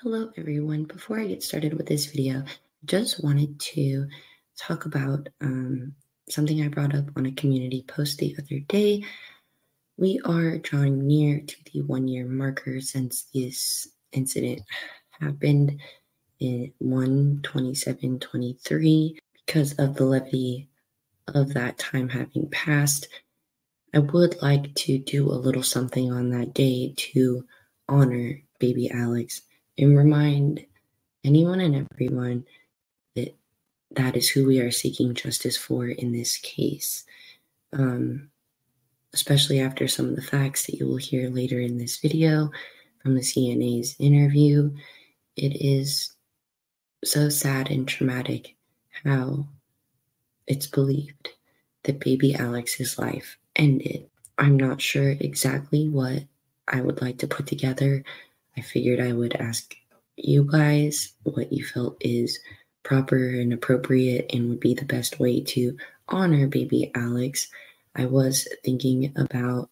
Hello everyone. Before I get started with this video, I just wanted to talk about something I brought up on a community post the other day. We are drawing near to the 1-year marker since this incident happened in 1/27/23. Because of the levity of that time having passed, I would like to do a little something on that day to honor baby Alex and remind anyone and everyone that that is who we are seeking justice for in this case. Especially after some of the facts that you will hear later in this video from the CNA's interview. It is so sad and traumatic how it's believed that baby Alex's life ended. I'm not sure exactly what I would like to put together. I figured I would ask you guys what you felt is proper and appropriate and would be the best way to honor baby Alex. I was thinking about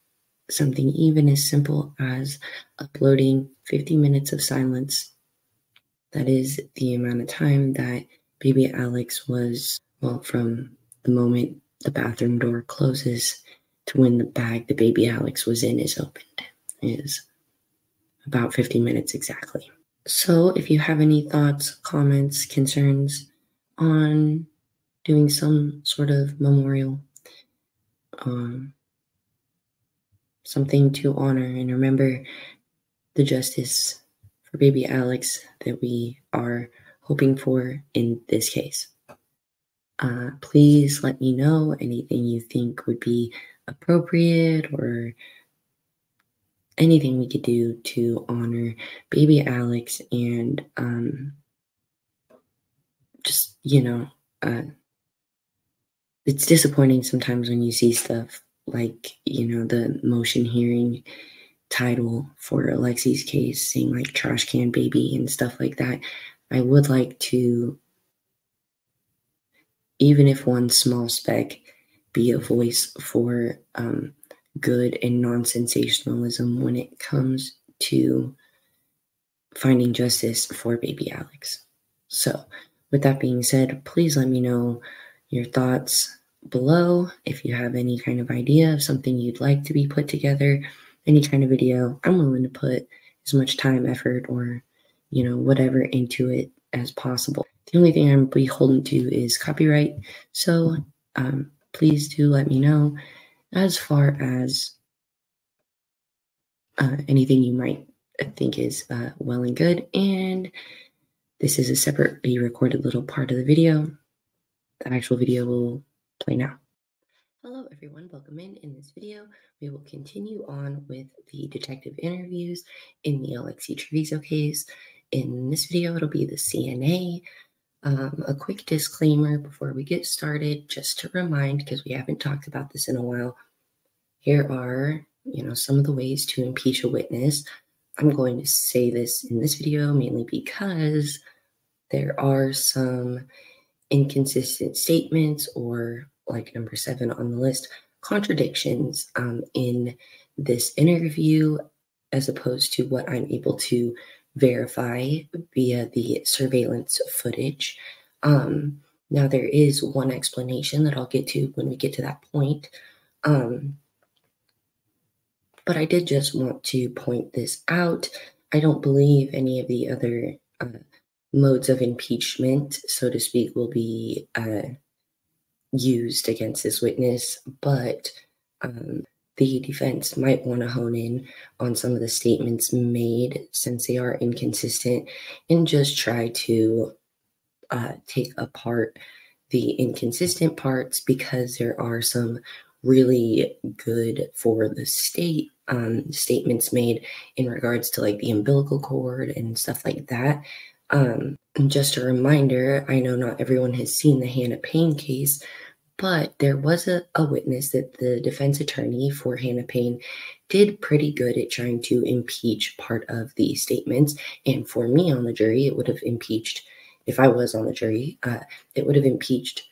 something even as simple as uploading 50 minutes of silence. That is the amount of time that baby Alex was, well, from the moment the bathroom door closes to when the bag the baby Alex was in is opened, is about 50 minutes exactly. So if you have any thoughts, comments, concerns on doing some sort of memorial, something to honor and remember the justice for baby Alex that we are hoping for in this case. Please let me know anything you think would be appropriate or anything we could do to honor baby Alex and just, it's disappointing sometimes when you see stuff like, the motion hearing title for Alexee's case saying like trash can baby and stuff like that. I would like to, even if one small speck, be a voice for good and non-sensationalism when it comes to finding justice for baby Alex. So with that being said, please let me know your thoughts below. If you have any kind of idea of something you'd like to be put together, any kind of video, I'm willing to put as much time, effort, or, whatever into it as possible. The only thing I'm beholden to is copyright. So please do let me know as far as anything you might think is well and good. And this is a separately recorded little part of the video. The actual video will play now. Hello everyone, welcome in. In this video, we will continue on with the detective interviews in the Alexee Trevizo case. In this video, it'll be the CNA. A quick disclaimer before we get started, just to remind, because we haven't talked about this in a while, here are, some of the ways to impeach a witness. I'm going to say this in this video mainly because there are some inconsistent statements or, like number 7 on the list, contradictions in this interview as opposed to what I'm able to verify via the surveillance footage. Now there is one explanation that I'll get to when we get to that point. But I did just want to point this out. I don't believe any of the other modes of impeachment, so to speak, will be used against this witness, but the defense might want to hone in on some of the statements made since they are inconsistent and just try to take apart the inconsistent parts, because there are some really good for the state statements made in regards to like the umbilical cord and stuff like that. And just a reminder, I know not everyone has seen the Hannah Payne case, but there was a witness that the defense attorney for Hannah Payne did pretty good at trying to impeach part of the statements. And for me on the jury, it would have impeached, if I was on the jury, it would have impeached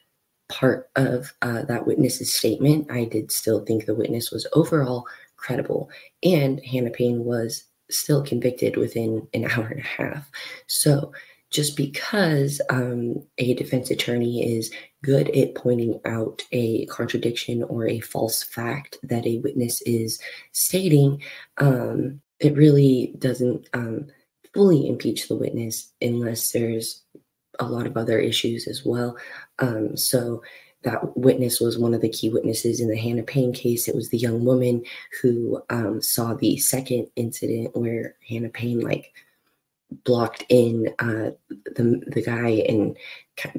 part of that witness's statement. I did still think the witness was overall credible, and Hannah Payne was still convicted within an hour and a half. So just because a defense attorney is good at pointing out a contradiction or a false fact that a witness is stating, it really doesn't fully impeach the witness unless there's a lot of other issues as well. So that witness was one of the key witnesses in the Hannah Payne case. It was the young woman who saw the second incident where Hannah Payne blocked in the guy and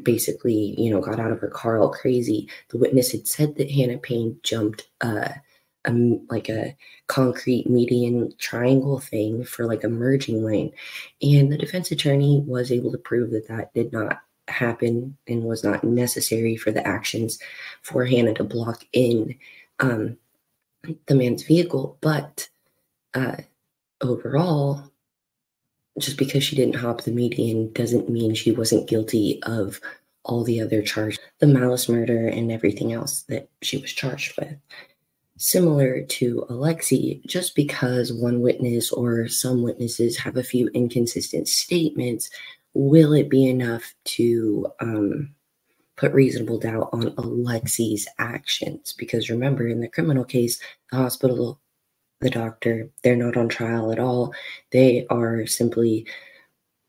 basically, got out of her car all crazy. The witness had said that Hannah Payne jumped like a concrete median triangle thing for like a merging lane, and the defense attorney was able to prove that that did not happen and was not necessary for the actions for Hannah to block in the man's vehicle. But overall, just because she didn't hop the median doesn't mean she wasn't guilty of all the other charges, the malice murder and everything else that she was charged with. Similar to Alexee, just because one witness or some witnesses have a few inconsistent statements, will it be enough to put reasonable doubt on Alexee's actions? Because remember, in the criminal case, the hospital, the doctor, they're not on trial at all. They are simply,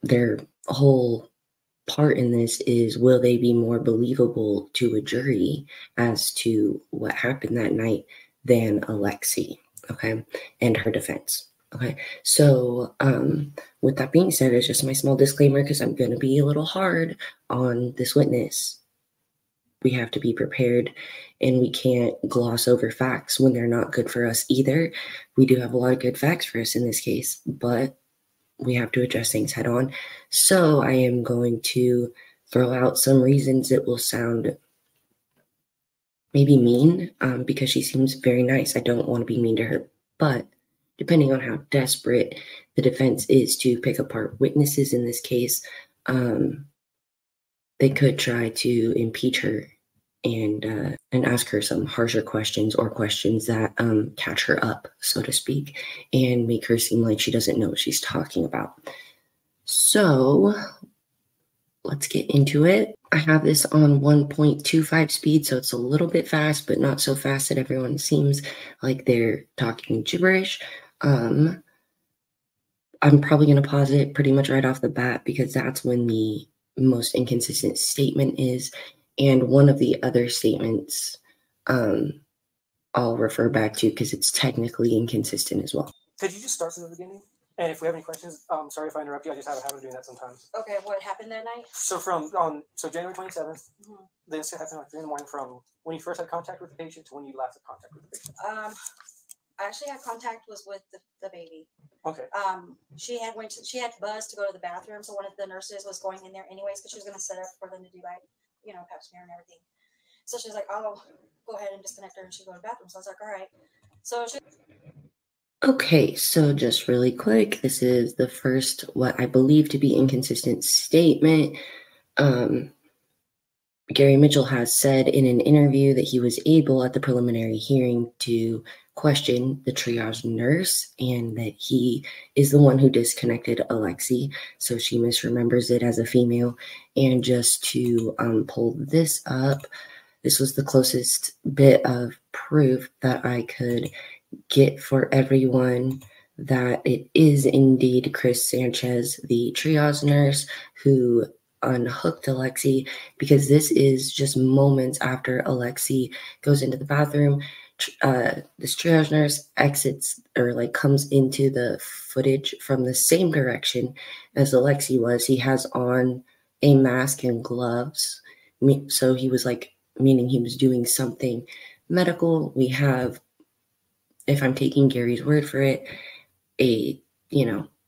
their whole part in this is, will they be more believable to a jury as to what happened that night than Alexee, okay, and her defense, okay? So with that being said, it's just my small disclaimer, because I'm going to be a little hard on this witness. We have to be prepared, and we can't gloss over facts when they're not good for us either. We do have a lot of good facts for us in this case, but we have to address things head on. So I am going to throw out some reasons that will sound maybe mean, because she seems very nice. I don't want to be mean to her, but depending on how desperate the defense is to pick apart witnesses in this case, they could try to impeach her and ask her some harsher questions, or questions that catch her up, so to speak, and make her seem like she doesn't know what she's talking about. So let's get into it. I have this on 1.25 speed, so it's a little bit fast, but not so fast that everyone seems like they're talking gibberish. I'm probably going to pause it pretty much right off the bat, because that's when the most inconsistent statement is. And one of the other statements I'll refer back to, because it's technically inconsistent as well. Could you just start from the beginning? And if we have any questions, sorry if I interrupt you. I just have a habit of doing that sometimes. Okay, what happened that night? So so January 27th, the incident happened like 3 in the morning, from when you first had contact with the patient to when you last had contact with the patient. I actually had contact was with the baby. Okay. She had buzzed to go to the bathroom, so one of the nurses was going in there anyways, because she was going to set up for them to do pap smear and everything. So she was like, "I'll go ahead and disconnect her," and she'd go to the bathroom. So I was like, "All right." So she. Okay, so just really quick, this is the first, what I believe to be inconsistent statement. Gary Mitchell has said in an interview that he was able at the preliminary hearing to question the triage nurse, and that he is the one who disconnected Alexee. So she misremembers it as a female. And just to pull this up, this was the closest bit of proof that I could get for everyone that it is indeed Chris Sanchez, the triage nurse, who unhooked Alexee, because this is just moments after Alexee goes into the bathroom. This triage nurse exits, or comes into the footage from the same direction as Alexee was. He has on a mask and gloves, so he was meaning he was doing something medical. We have, if I'm taking Gary's word for it,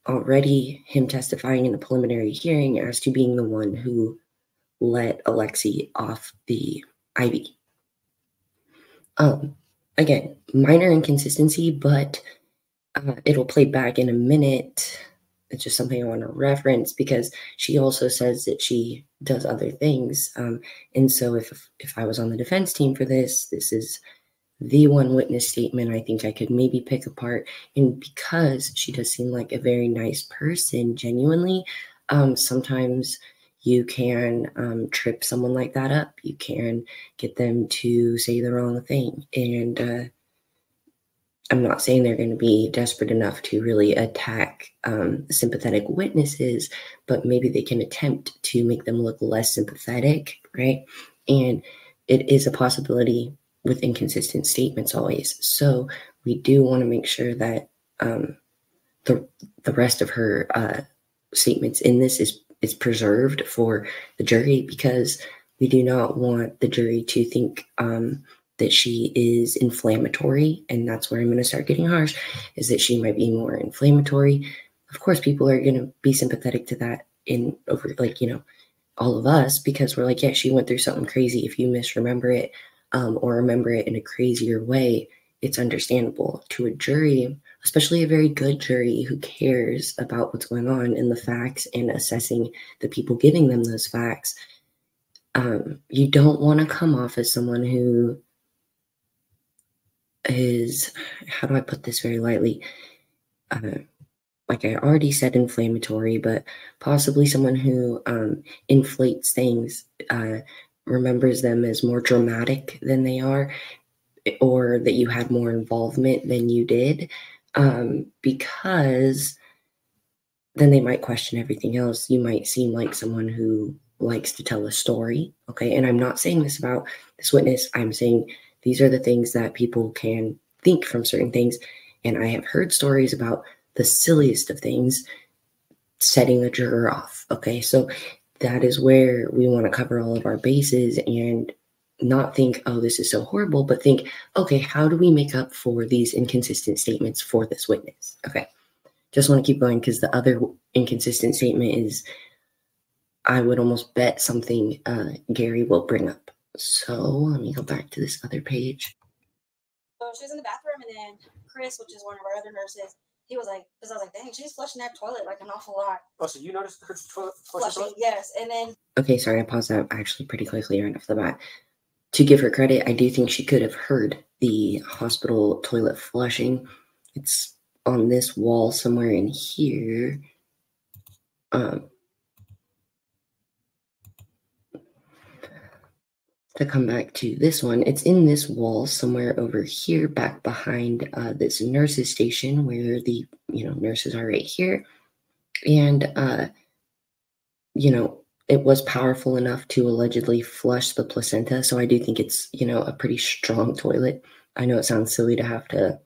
already him testifying in the preliminary hearing as to being the one who let Alexee off the IV. Again, minor inconsistency, but it'll play back in a minute. It's just something I want to reference, because she also says that she does other things. And so if I was on the defense team for this is the one witness statement I think I could maybe pick apart. And because she does seem like a very nice person, genuinely, sometimes you can trip someone like that up. You can get them to say the wrong thing. And I'm not saying they're going to be desperate enough to really attack sympathetic witnesses, but maybe they can attempt to make them look less sympathetic, right? And it is a possibility with inconsistent statements always. So we do want to make sure that the rest of her statements in this is preserved for the jury, because we do not want the jury to think that she is inflammatory. And that's where I'm going to start getting harsh, is that she might be more inflammatory. Of course, people are going to be sympathetic to that in over, like, you know, all of us, because we're like, yeah, she went through something crazy. If you misremember it or remember it in a crazier way, it's understandable. To a jury, especially a very good jury who cares about what's going on and the facts and assessing the people giving them those facts, you don't want to come off as someone who is, how do I put this very lightly? Like I already said, inflammatory, but possibly someone who inflates things, remembers them as more dramatic than they are, or that you had more involvement than you did, because then they might question everything else. You might seem like someone who likes to tell a story, okay? And I'm not saying this about this witness. I'm saying these are the things that people can think from certain things. And I have heard stories about the silliest of things setting a juror off, okay? So that is where we want to cover all of our bases and not think, oh, this is so horrible, but think, okay, how do we make up for these inconsistent statements for this witness? Okay, just want to keep going, because the other inconsistent statement is, I would almost bet something Gary will bring up. So let me go back to this other page. So she was in the bathroom, and then Chris, which is one of our other nurses, he was like, because I was like, dang, she's flushing that toilet like an awful lot. Oh, so you noticed her toilet Flushing, yes. And then, okay, sorry, I paused that actually pretty quickly right off the bat. To give her credit, I do think she could have heard the hospital toilet flushing. It's on this wall somewhere in here. To come back to this one, it's in this wall somewhere over here, back behind this nurses station, where the nurses are right here. And it was powerful enough to allegedly flush the placenta. So I do think it's a pretty strong toilet. I know it sounds silly to have to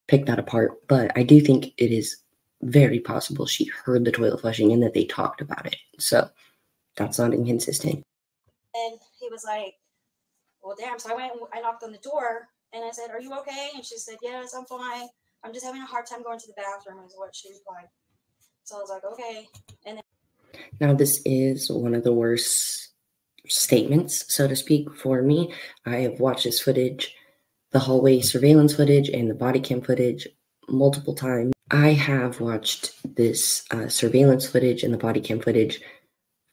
pick that apart, but I do think it is very possible she heard the toilet flushing and that they talked about it. So that's not inconsistent. and he was like, well, damn. So I went and I knocked on the door, and I said, are you okay? And she said, yes, I'm fine. I'm just having a hard time going to the bathroom, is what she replied. So I was like, okay. And then, now, this is one of the worst statements, so to speak, for me. I have watched this footage, the hallway surveillance footage and the body cam footage, multiple times. I have watched this surveillance footage and the body cam footage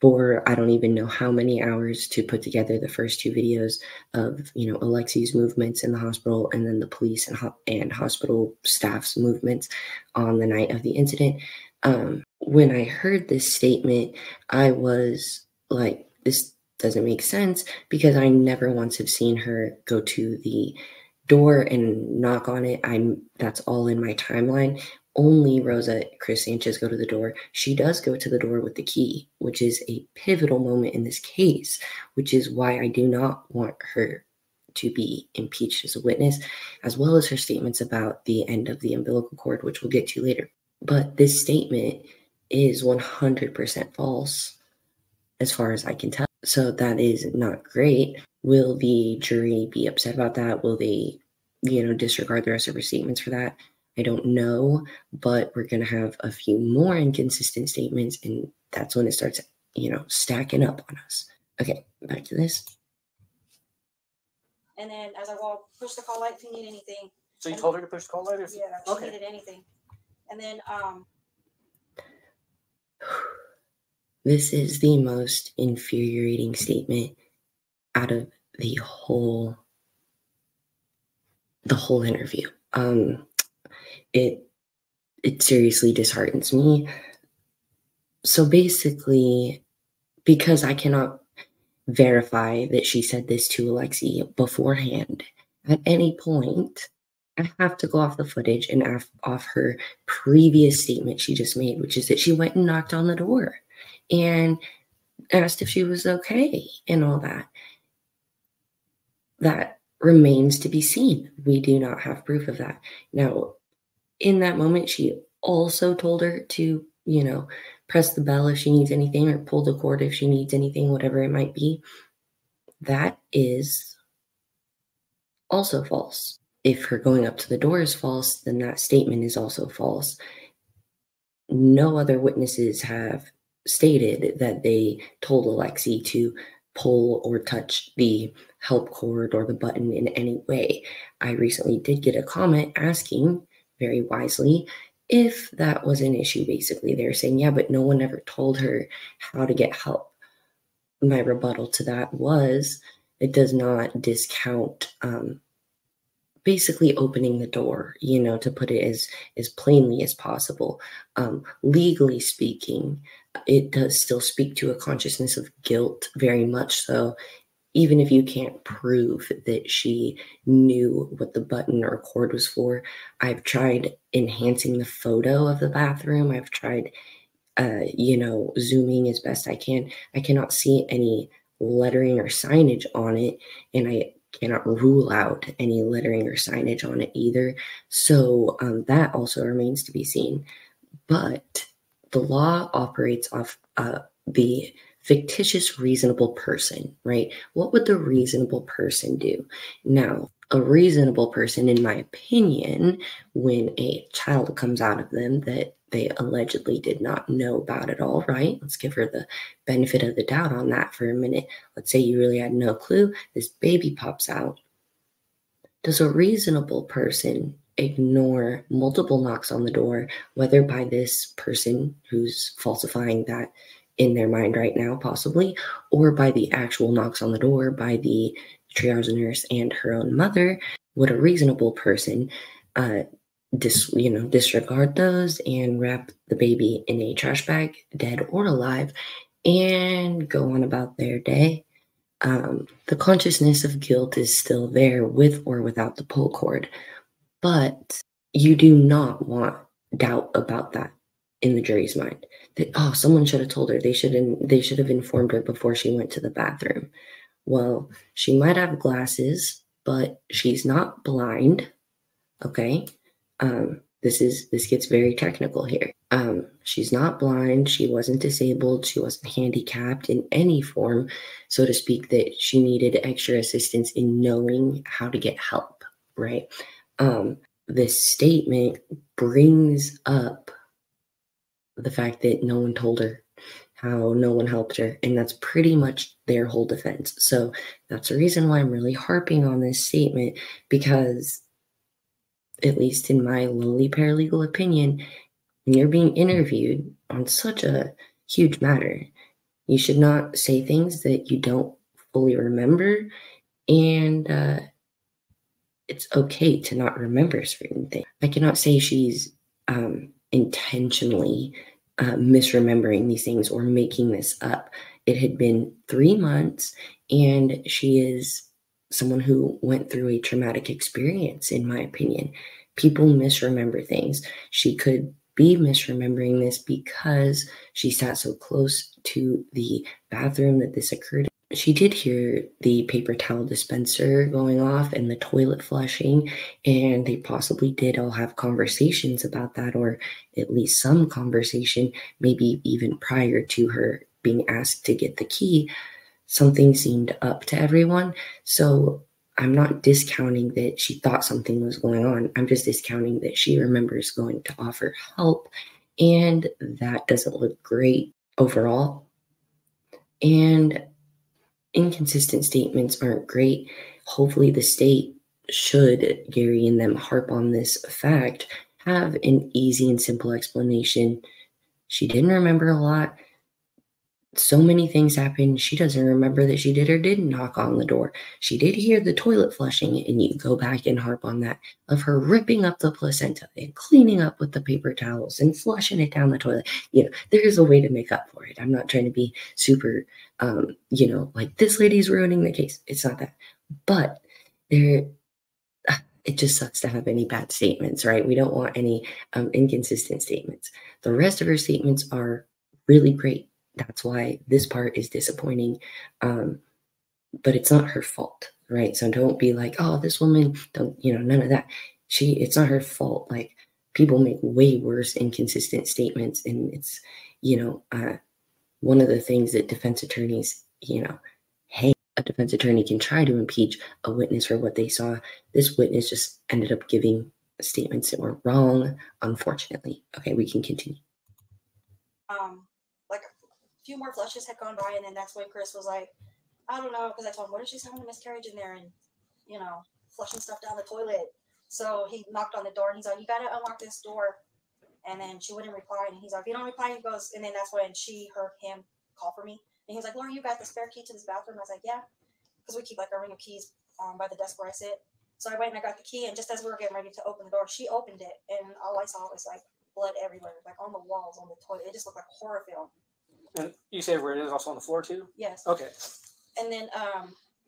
for I don't even know how many hours to put together the first two videos of Alexee's movements in the hospital, and then the police and hospital staff's movements on the night of the incident. When I heard this statement, I was like, this doesn't make sense, because I never once have seen her go to the door and knock on it. That's all in my timeline. Only Rosa Chris Sanchez go to the door. She does go to the door with the key, which is a pivotal moment in this case, which is why I do not want her to be impeached as a witness, as well as her statements about the end of the umbilical cord, which we'll get to later. But this statement is 100% false, as far as I can tell. So that is not great. Will the jury be upset about that? Will they, disregard the rest of her statements for that? I don't know, but we're going to have a few more inconsistent statements, and that's when it starts, stacking up on us. Okay, back to this. and then as I walk, push the call light if you need anything. So you told her to push the call light? Yeah, if she needed anything. And then, this is the most infuriating statement out of the whole the whole interview. It seriously disheartens me. So basically, because I cannot verify that she said this to Alexee beforehand, at any point, I have to go off the footage and off her previous statement she just made, which is that she went and knocked on the door and asked if she was okay and all that. That remains to be seen. We do not have proof of that. Now, in that moment, she also told her to, press the bell if she needs anything or pull the cord if she needs anything, whatever it might be. That is also false. If her going up to the door is false, then that statement is also false. No other witnesses have stated that they told Alexee to pull or touch the help cord or the button in any way. I recently did get a comment asking, very wisely, if that was an issue. Basically, they're saying, yeah, but no one ever told her how to get help. My rebuttal to that was, it does not discount basically opening the door, to put it as plainly as possible. Legally speaking, it does still speak to a consciousness of guilt, very much so. Even if you can't prove that she knew what the button or cord was for, I've tried enhancing the photo of the bathroom. I've tried, zooming as best I can. I cannot see any lettering or signage on it, and I cannot rule out any lettering or signage on it either. So that also remains to be seen. But the law operates off the fictitious reasonable person, right? What would the reasonable person do? Now, a reasonable person, in my opinion, when a child comes out of them that they allegedly did not know about at all, right? Let's give her the benefit of the doubt on that for a minute. Let's say you really had no clue. This baby pops out. Does a reasonable person ignore multiple knocks on the door, whether by this person who's falsifying that in their mind right now, possibly, or by the actual knocks on the door by the triage nurse and her own mother? Would a reasonable person disregard those and wrap the baby in a trash bag, dead or alive, and go on about their day? The consciousness of guilt is still there with or without the pull cord, but you do not want doubt about that in the jury's mind. That, oh, someone should have told her. They should have informed her before she went to the bathroom. Well, she might have glasses, but she's not blind. Okay. This gets very technical here. She's not blind. She wasn't disabled. She wasn't handicapped in any form, so to speak, that she needed extra assistance in knowing how to get help, right? This statement brings up the fact that no one told her, how no one helped her, and that's pretty much their whole defense. So that's the reason why I'm really harping on this statement, because at least in my lowly paralegal opinion, when you're being interviewed on such a huge matter, you should not say things that you don't fully remember, and it's okay to not remember certain things. I cannot say she's intentionally misremembering these things or making this up. It had been 3 months, and she is someone who went through a traumatic experience, in my opinion. People misremember things. She could be misremembering this because she sat so close to the bathroom that this occurred. She did hear the paper towel dispenser going off and the toilet flushing, and they possibly did all have conversations about that, or at least some conversation, maybe even prior to her being asked to get the key. Something seemed up to everyone. So I'm not discounting that she thought something was going on. I'm just discounting that she remembers going to offer help, and that doesn't look great overall. And inconsistent statements aren't great. Hopefully the state, should Gary and them harp on this fact, have an easy and simple explanation. She didn't remember a lot. so many things happened. She doesn't remember that she did or didn't knock on the door. She did hear the toilet flushing, and you go back and harp on that, of her ripping up the placenta and cleaning up with the paper towels and flushing it down the toilet. You know, there is a way to make up for it. I'm not trying to be super, you know, like this lady's ruining the case. It's not that. But it just sucks to have any bad statements, right? We don't want any inconsistent statements. The rest of her statements are really great. That's why this part is disappointing. But it's not her fault, right? So don't be like, oh, this woman, don't, you know, none of that. It's not her fault. Like, people make way worse inconsistent statements. And it's, you know, one of the things that defense attorneys, you know, hey, a defense attorney can try to impeach a witness for what they saw. This witness just ended up giving statements that were wrong, unfortunately. Okay, we can continue. Like a few more flushes had gone by, and then that's when Chris was like, I don't know, because I told him, what if she's having a miscarriage in there and, you know, flushing stuff down the toilet? So he knocked on the door, and he's like, you got to unlock this door. And then she wouldn't reply, and he's like, if you don't reply, he goes, and then that's when she heard him call for me. And he was like, Laura, you got the spare key to this bathroom? I was like, yeah, because we keep like our ring of keys by the desk where I sit. So I went and I got the key, and just as we were getting ready to open the door, she opened it, and all I saw was like blood everywhere, like on the walls, on the toilet. It just looked like a horror film. And you say where it is also on the floor too? Yes. Okay. And then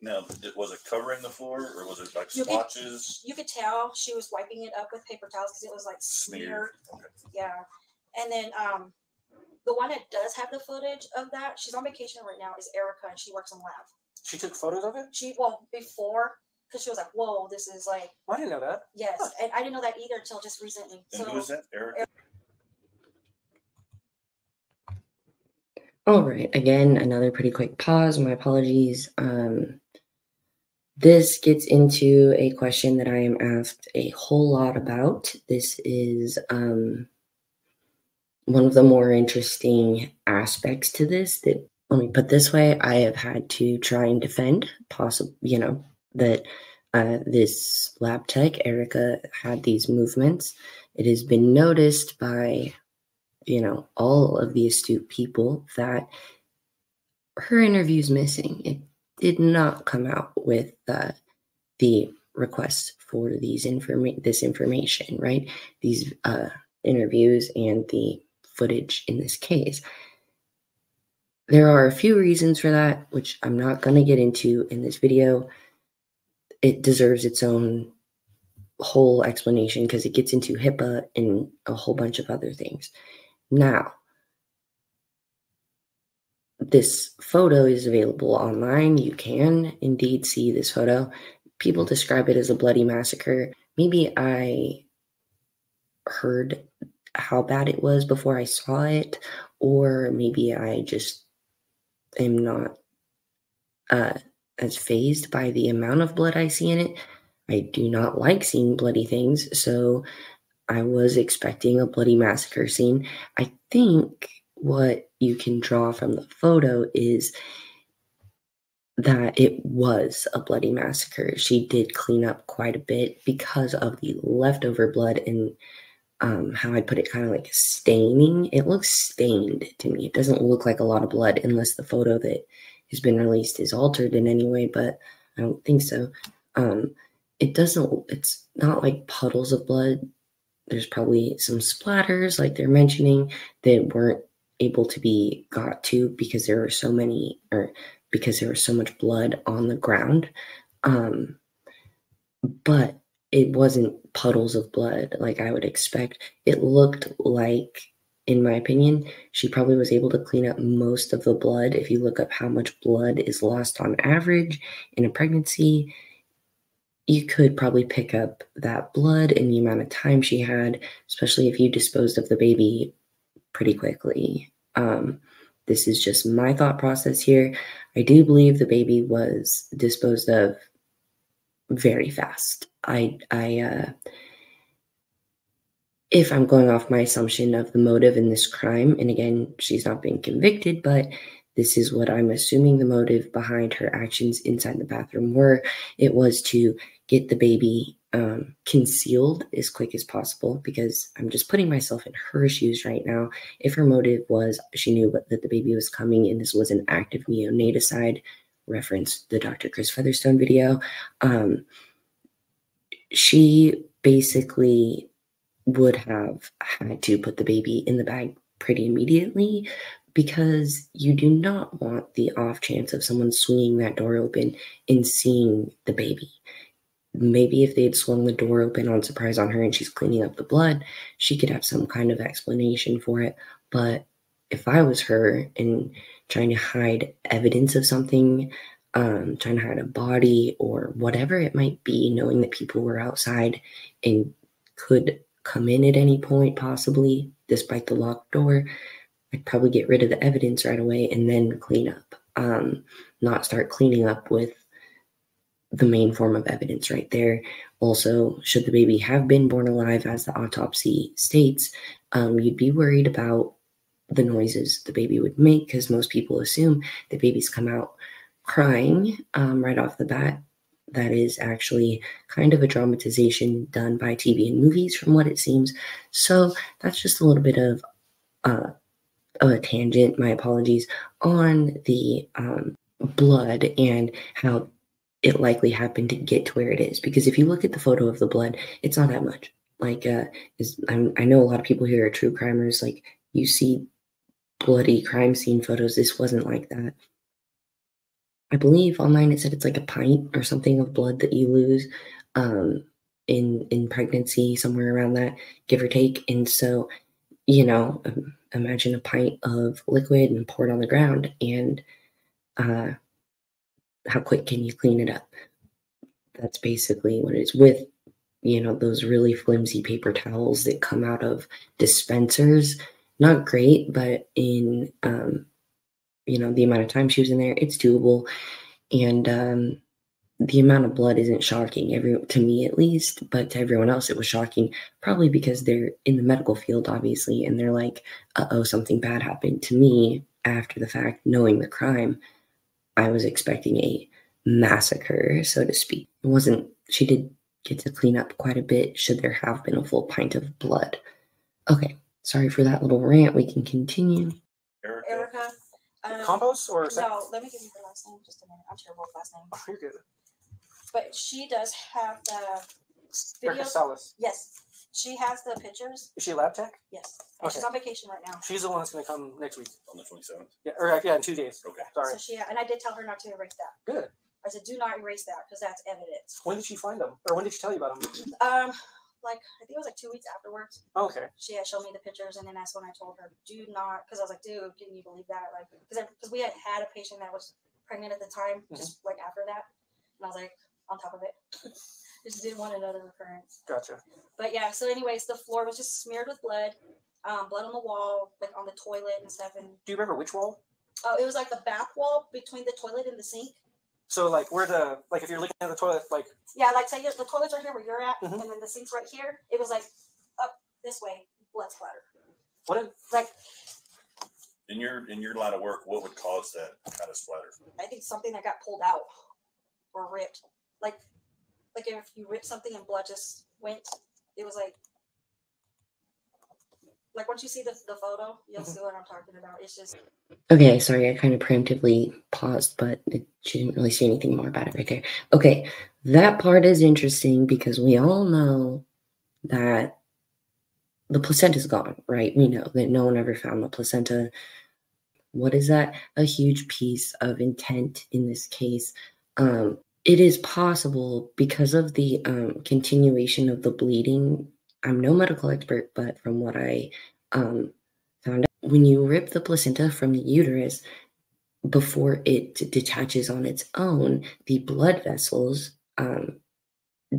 now, was it covering the floor, or was it like splotches? You could tell she was wiping it up with paper towels because it was like smeared. Okay. Yeah. And then the one that does have the footage of that, she's on vacation right now, is Erica, and she works in lab. She took photos of it? Before, because she was like, whoa, this is like... I didn't know that. Yes, huh. And I didn't know that either until just recently. And who is that, Erica? All right, again, another pretty quick pause. My apologies. This gets into a question that I am asked a whole lot about. This is one of the more interesting aspects to this. That, let me put this way, I have had to try and defend you know, that this lab tech, Erica, had these movements. It has been noticed by, you know, all of the astute people that her interview's missing. It did not come out with the request for this information, right? These interviews and the footage in this case. There are a few reasons for that, which I'm not going to get into in this video. It deserves its own whole explanation because it gets into HIPAA and a whole bunch of other things. Now, this photo is available online. You can indeed see this photo. People describe it as a bloody massacre. Maybe I heard how bad it was before I saw it, or maybe I just am not as fazed by the amount of blood I see in it. I do not like seeing bloody things, so I was expecting a bloody massacre scene. I think what you can draw from the photo is that it was a bloody massacre. She did clean up quite a bit because of the leftover blood and how I'd put it, kind of like staining. It looks stained to me. It doesn't look like a lot of blood unless the photo that has been released is altered in any way, but I don't think so. It's not like puddles of blood. There's probably some splatters, like they're mentioning, that weren't able to be got to because there were so many, or because there was so much blood on the ground. But it wasn't puddles of blood like I would expect. It looked like, in my opinion, she probably was able to clean up most of the blood. If you look up how much blood is lost on average in a pregnancy, you could probably pick up that blood in the amount of time she had, especially if you disposed of the baby pretty quickly. This is just my thought process here. I do believe the baby was disposed of very fast. If I'm going off my assumption of the motive in this crime, and again, she's not been convicted, but this is what I'm assuming the motive behind her actions inside the bathroom were. It was to get the baby concealed as quick as possible, because I'm just putting myself in her shoes right now. If her motive was she knew that the baby was coming and this was an active neonaticide, reference the Dr. Chris Featherstone video, she basically would have had to put the baby in the bag pretty immediately, because you do not want the off chance of someone swinging that door open and seeing the baby. Maybe if they had swung the door open on surprise on her and she's cleaning up the blood, she could have some kind of explanation for it. But if I was her and trying to hide evidence of something, trying to hide a body or whatever it might be, knowing that people were outside and could come in at any point, possibly, despite the locked door, I'd probably get rid of the evidence right away and then clean up. Not start cleaning up with the main form of evidence right there. Also, should the baby have been born alive, as the autopsy states, you'd be worried about the noises the baby would make, because most people assume the babies come out crying right off the bat. That is actually kind of a dramatization done by TV and movies, from what it seems. So that's just a little bit of a tangent, my apologies, on the blood and how it likely happened to get to where it is. Because if you look at the photo of the blood, it's not that much. Like, I know a lot of people here are true crimers. Like, you see bloody crime scene photos. This wasn't like that. I believe online it said it's like a pint or something of blood that you lose in pregnancy, somewhere around that, give or take. And so, you know, imagine a pint of liquid and pour it on the ground, and how quick can you clean it up? That's basically what it is, with, you know, those really flimsy paper towels that come out of dispensers. Not great, but in, you know, the amount of time she was in there, it's doable. And the amount of blood isn't shocking, to me at least, but to everyone else it was shocking, probably because they're in the medical field, obviously, and they're like, uh-oh, something bad happened. To me, after the fact, knowing the crime, I was expecting a massacre, so to speak. It wasn't. She did get to clean up quite a bit, should there have been a full pint of blood. Okay, sorry for that little rant. We can continue. Erica. Compos or no, let me give you her last name. Just a minute. I'm terrible with last name. Oh, you're good. But she does have the Erica videos. Salas. Yes, she has the pictures. Is she a lab tech? Yes, and Okay. she's on vacation right now. She's the one that's going to come next week. On the 27th. Yeah, or yeah, in 2 days. Okay. Sorry. So she, and I did tell her not to erase that. Good. I said, do not erase that, because that's evidence. When did she find them, or when did she tell you about them? Like, I think it was like 2 weeks afterwards. Okay. She had shown me the pictures, and then that's when I told her, do not, because I was like, dude, can you believe that? Like, because we had a patient that was pregnant at the time, just like after that, and I was like, on top of it. Just didn't want another recurrence. Gotcha. But yeah, so anyways, the floor was just smeared with blood, blood on the wall, like on the toilet and stuff. And do you remember which wall? Oh, it was like the back wall between the toilet and the sink. So like where the, like if you're looking at the toilet, like. Yeah, like say the toilet's right here where you're at, and then the sink's right here. It was like up this way, blood splatter. What is, like in your line of work, what would cause that kind of splatter? I think something that got pulled out or ripped. Like if you rip something and blood just went, it was like once you see the photo, you'll see what I'm talking about. It's just. Okay, sorry, I kind of preemptively paused, but she didn't really say anything more about it right there. Okay, that part is interesting because we all know that the placenta's gone, right? We know that no one ever found the placenta. What is that? A huge piece of intent in this case. It is possible because of the continuation of the bleeding. I'm no medical expert, but from what I found out, when you rip the placenta from the uterus, before it detaches on its own, the blood vessels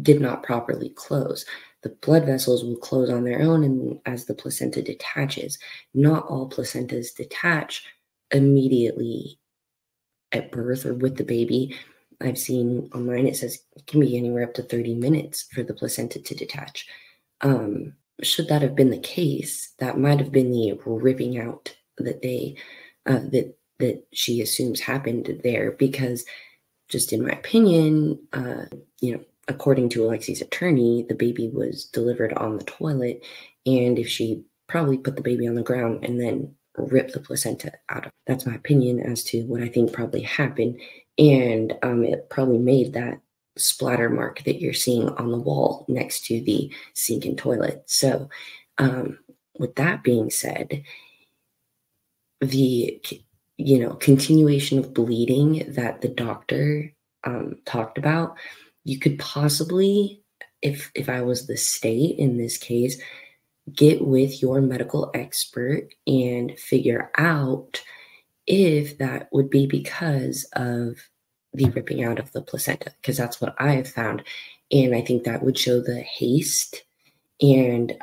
did not properly close. The blood vessels will close on their own, and as the placenta detaches, not all placentas detach immediately at birth or with the baby. I've seen online, it says it can be anywhere up to 30 minutes for the placenta to detach. Should that have been the case, that might have been the ripping out that they, that she assumes happened there, because just in my opinion, you know, according to Alexee's attorney, the baby was delivered on the toilet, and if she probably put the baby on the ground and then ripped the placenta out of. That's my opinion as to what I think probably happened, and it probably made that splatter mark that you're seeing on the wall next to the sink and toilet. So, with that being said, the continuation of bleeding that the doctor talked about, you could possibly, if I was the state in this case, get with your medical expert and figure out if that would be because of the ripping out of the placenta, because that's what I have found. And I think that would show the haste and,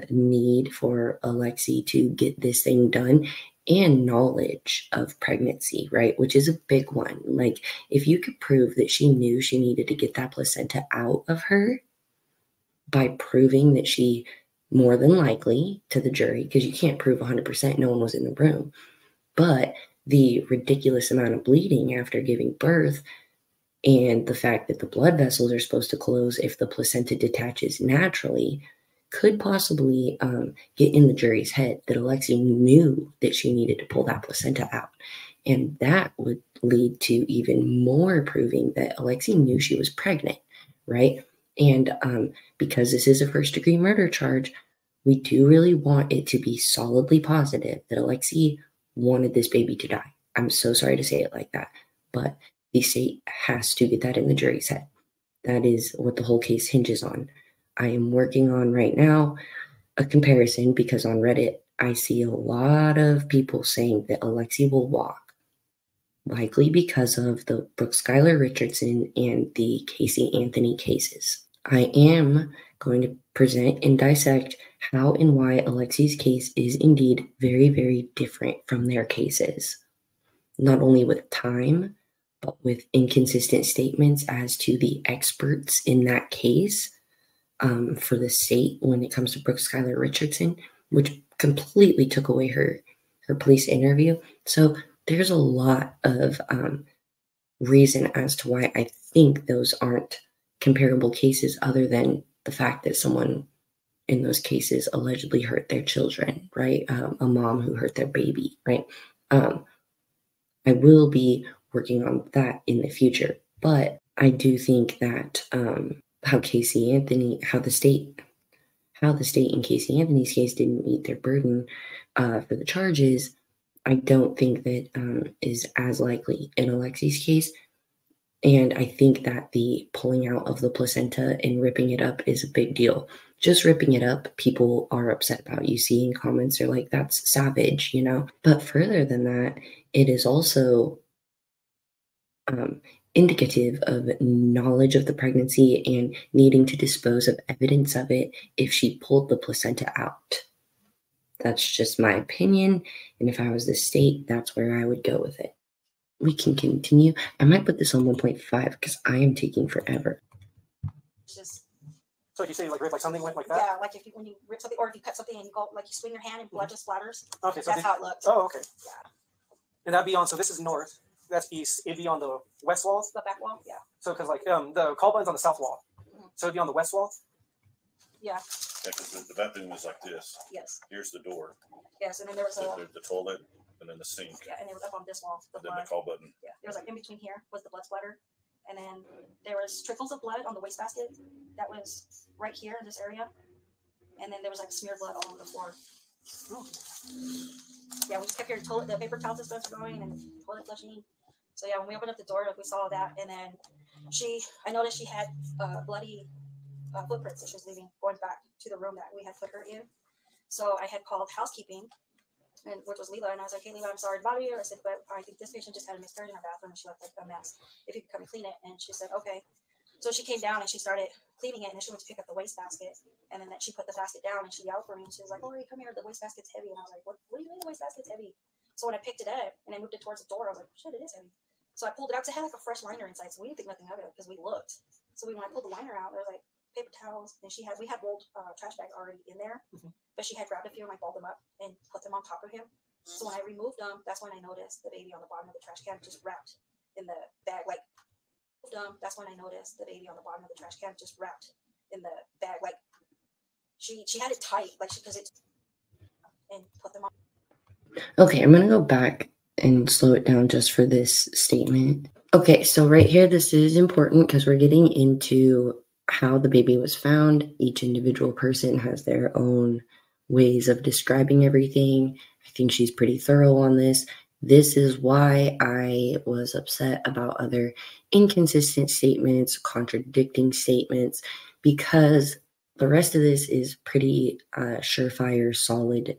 need for Alexee to get this thing done, and knowledge of pregnancy, right? Which is a big one. Like, if you could prove that she knew she needed to get that placenta out of her by proving that she more than likely to the jury, because you can't prove 100%, no one was in the room, but the ridiculous amount of bleeding after giving birth and the fact that the blood vessels are supposed to close if the placenta detaches naturally could possibly get in the jury's head that Alexee knew that she needed to pull that placenta out. And that would lead to even more proving that Alexee knew she was pregnant, right? And because this is a first-degree murder charge, we do really want it to be solidly positive that Alexee wanted this baby to die. I'm so sorry to say it like that, but the state has to get that in the jury's head. That is what the whole case hinges on. I am working on right now a comparison, because on Reddit, I see a lot of people saying that Alexee will walk, likely because of the Brooke Schuyler Richardson and the Casey Anthony cases. I am going to present and dissect how and why Alexee's case is indeed very, very different from their cases, not only with time, but with inconsistent statements as to the experts in that case for the state when it comes to Brooke Schuyler Richardson, which completely took away her police interview. So there's a lot of reason as to why I think those aren't comparable cases, other than the fact that someone in those cases allegedly hurt their children, right? A mom who hurt their baby, right? I will be working on that in the future, but I do think that how the state in Casey Anthony's case didn't meet their burden for the charges, I don't think that is as likely in Alexee's case. And I think that the pulling out of the placenta and ripping it up is a big deal. Just ripping it up, people are upset about. You see in comments, they're like, that's savage, But further than that, it is also indicative of knowledge of the pregnancy and needing to dispose of evidence of it if she pulled the placenta out. That's just my opinion. And if I was the state, that's where I would go with it. We can continue. I might put this on 1.5 because I am taking forever. So if you say like rip like something like that? Yeah, like when you rip something, or if you cut something and you go like you swing your hand and blood just splatters. Okay, so that's how it looks. Oh, okay. Yeah. And that'd be on. So this is north. That's east. It'd be on the west wall. The back wall. Yeah. So because like the call button's on the south wall, so it'd be on the west wall. Yeah. Yeah, because the bathroom was like this. Yes. Here's the door. Yes, and then there was the toilet, and then the sink. Yeah, and it was up on this wall. And then the call button. Yeah, there was like in between here was the blood splatter, and then there was trickles of blood on the wastebasket that was right here in this area, and then there was like smeared blood all over the floor. Oh. Yeah, we just kept hearing the paper towel dispenser going and toilet flushing. So yeah, when we opened up the door, we saw that, and then I noticed she had bloody footprints as she was leaving, going back to the room that we had put her in. So I had called housekeeping, which was Leela, and I was like, hey, Leela, I'm sorry to bother you. I said, but I think this patient just had a miscarriage in her bathroom, and she left like a mess. If you could come and clean it. And she said, okay. So she came down, and she started cleaning it, and then she went to pick up the wastebasket, and then she put the basket down, and she yelled for me, and she was like, oh, come here, the wastebasket's heavy. And I was like, what do you mean the wastebasket's heavy? So when I picked it up, and I moved it towards the door, I was like, shit, it is heavy. So I pulled it out, because it had like a fresh liner inside, so we didn't think nothing of it, because we looked. So when I pulled the liner out, there was like paper towels, and we had rolled trash bags already in there, but she had grabbed a few and I balled them up and put them on top of him. So when I removed them, that's when I noticed the baby on the bottom of the trash can just wrapped in the bag, like That's when I noticed the baby on the bottom of the trash can, just wrapped in the bag. Like she had it tight, like because it, and put them on. Okay, I'm gonna go back and slow it down just for this statement. Okay, so right here, this is important because we're getting into how the baby was found. Each individual person has their own ways of describing everything. I think she's pretty thorough on this. This is why I was upset about other inconsistent statements, contradicting statements, because the rest of this is pretty surefire, solid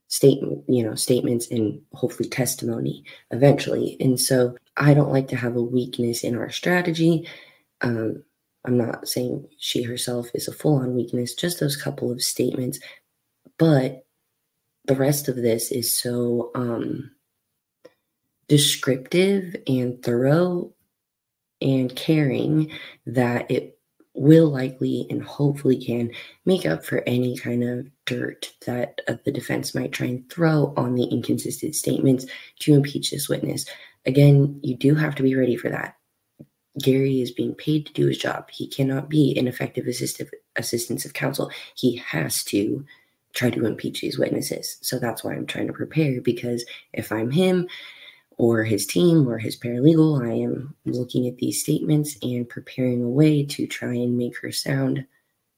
statements and hopefully testimony eventually. And so I don't like to have a weakness in our strategy. I'm not saying she herself is a full-on weakness, just those couple of statements. But the rest of this is so descriptive and thorough and caring that it will likely and hopefully can make up for any kind of dirt that the defense might try and throw on the inconsistent statements to impeach this witness. Again, you do have to be ready for that. Gary is being paid to do his job. He cannot be an effective assistance of counsel. He has to try to impeach these witnesses. So that's why I'm trying to prepare, because if I'm him or his team or his paralegal, I am looking at these statements and preparing a way to try and make her sound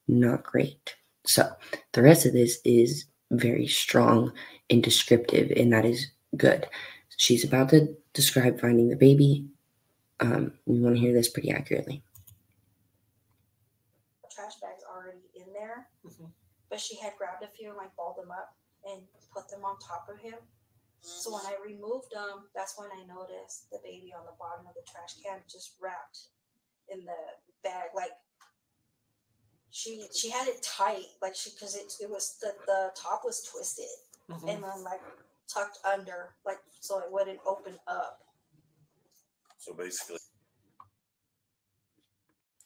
not great. So the rest of this is very strong and descriptive, and that is good. She's about to describe finding the baby. We want to hear this pretty accurately. Trash bags already in there, but she had grabbed a few and like balled them up and put them on top of him. So when I removed them, that's when I noticed the baby on the bottom of the trash can, just wrapped in the bag. Like she had it tight, like because it was the top was twisted and then like tucked under, like so it wouldn't open up. So basically,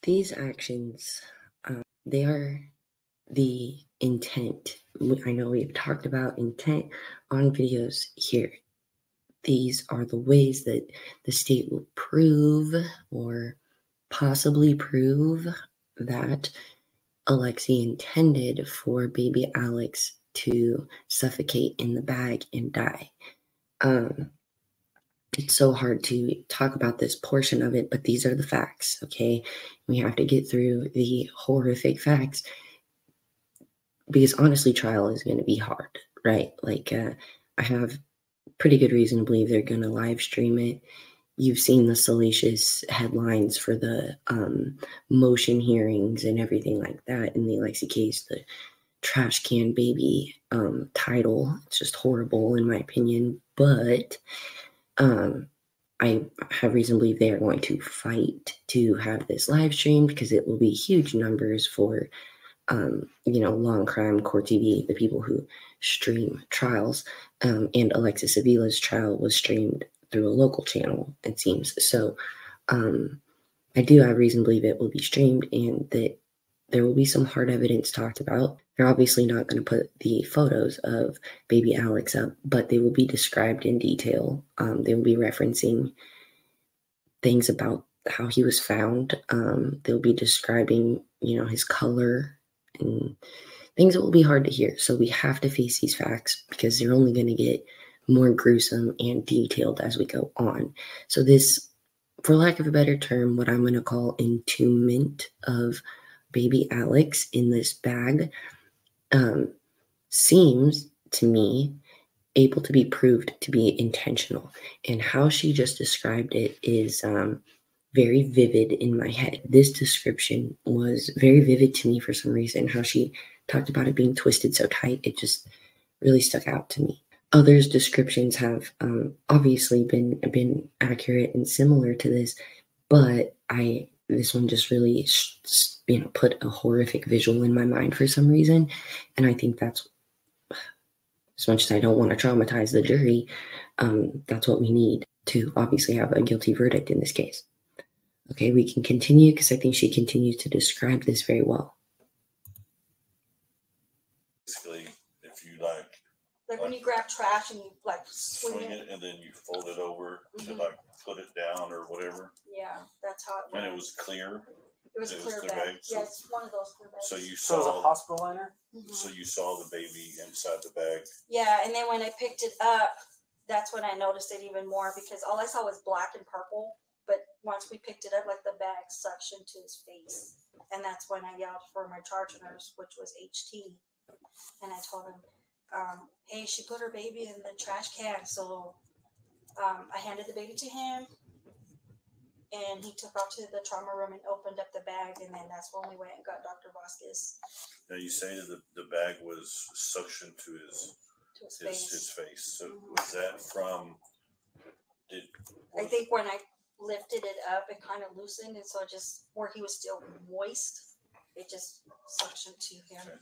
these actions, they are the intent. I know we've talked about intent on videos here. These are the ways that the state will prove or possibly prove that Alexee intended for baby Alex to suffocate in the bag and die. It's so hard to talk about this portion of it, but these are the facts, okay? We have to get through the horrific facts, because honestly, trial is going to be hard, right? Like, I have pretty good reason to believe they're going to live stream it. You've seen the salacious headlines for the motion hearings and everything like that in the Alexee case, the trash can baby title. It's just horrible in my opinion, but I have reason to believe they are going to fight to have this live streamed, because it will be huge numbers for Long Crime Court TV, the people who stream trials, and Alexis Avila's trial was streamed through a local channel, it seems. So I do have reason to believe it will be streamed and that there will be some hard evidence talked about. They're obviously not going to put the photos of baby Alex up, but they will be described in detail. They will be referencing things about how he was found. They'll be describing, his color and things that will be hard to hear. So we have to face these facts, because they're only going to get more gruesome and detailed as we go on. So this, for lack of a better term, what I'm going to call entombment of baby Alex in this bag, seems to me able to be proved to be intentional. And how she just described it is very vivid in my head. This description was very vivid to me for some reason. How she talked about it being twisted so tight, it just really stuck out to me. Others' descriptions have obviously been accurate and similar to this, but this one just really put a horrific visual in my mind for some reason, and I think that's, as much as I don't want to traumatize the jury, that's what we need to obviously have a guilty verdict in this case. Okay, we can continue, because I think she continues to describe this very well. basically, if you Like when you grab trash and you like swing it. and then you fold it over to Mhm. like put it down or whatever. Yeah, that's how it went. And it was clear. It was a clear bag. bag. Yeah, it's one of those clear bags. So you So it was a saw. hospital liner. So you saw the baby inside the bag. Yeah, and then when I picked it up, that's when I noticed it even more because all I saw was black and purple. But once we picked it up, like the bag suctioned to his face, and that's when I yelled for my charge nurse, which was HT, and I told him, "Hey, she put her baby in the trash can." So I handed the baby to him. And he took off to the trauma room and opened up the bag, and then that's when we went and got Dr. Vasquez. Now you say that the bag was suctioned to his face. So was that from? I think when I lifted it up, it kind of loosened, and so just where he was still moist, it just suctioned to him.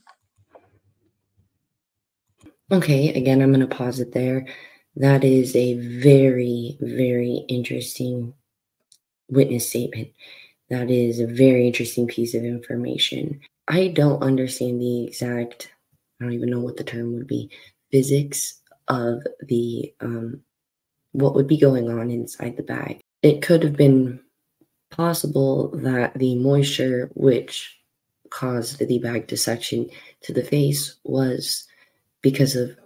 Okay, again, I'm going to pause it there. That is a very, very interesting witness statement. That is a very interesting piece of information. I don't understand the exact, I don't even know what the term would be, physics of the, what would be going on inside the bag. It could have been possible that the moisture which caused the bag to suction to the face was because of